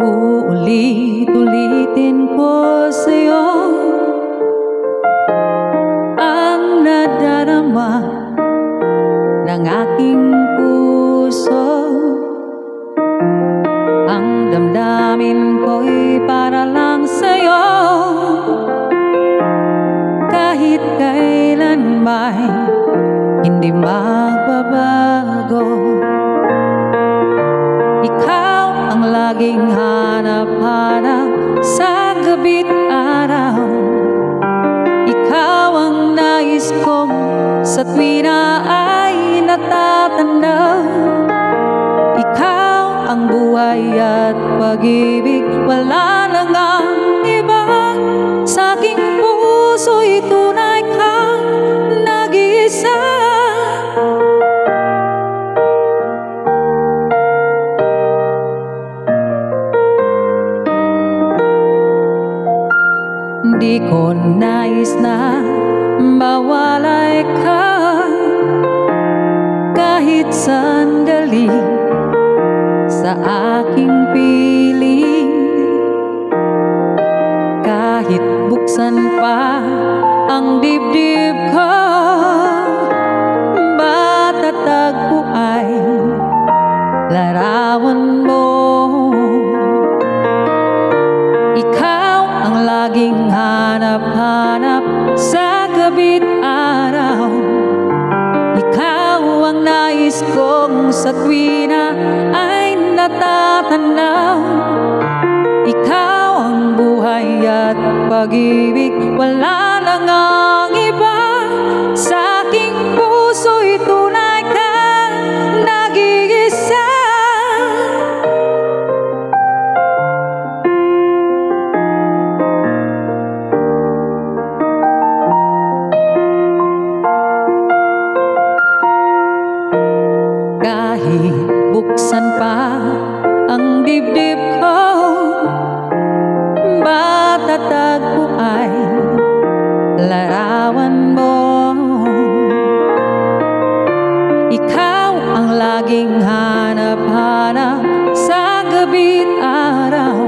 Uulit-ulitin ko sa'yo ang nadarama ng aking puso. Ang damdamin ko'y para lang sa'yo, kahit kailan may hindi magbabago. Ikaw ang laging hanap-hanap sa gabi't araw. Ikaw ang nais kong sa tuwing na ay natatanaw. Ikaw ang buhay at pag-ibig, wala nang ang iba. Sa aking puso'y tunay kang nag-iisa. Di ko nais na mawalay ka kahit sandali sa aking piling. Kahit buksan pa ang dibdib ko, matatagpo ay larawan mo. Ikaw ang laging hanap-hanap sa gabi't araw. Ikaw ang nais kong sa tuwing na ay natatanaw. Ikaw ang buhay at pag-ibig, wala nang ang iba. Sa aking puso'y tunay kang nag-iisa. Kahit buksan pa ang dibdib ko, matatagpo ay larawan mo. Ikaw ang laging hanap-hanap sa gabi't araw.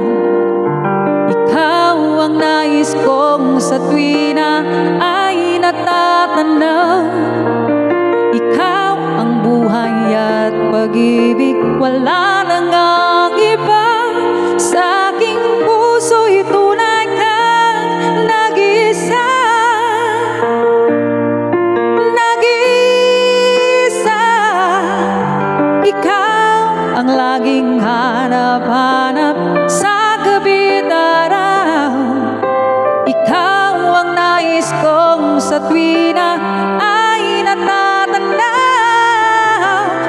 Ikaw ang nais kong sa tuwing na ay natatanaw. Ikaw ang buhay at pag-ibig, wala nang ang iba. Sa aking puso'y tunay kang nag-iisa. Nag-iisa. Ikaw ang laging hanap-hanap sa gabi't araw. Ikaw ang nais kong sa tuwing na ay natatanaw.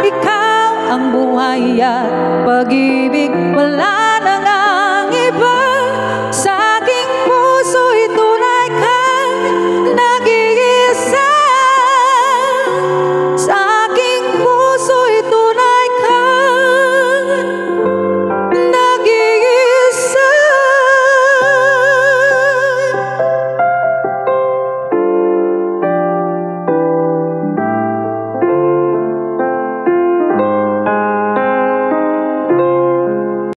Ikaw ang buhay at pag-ibig, wala nang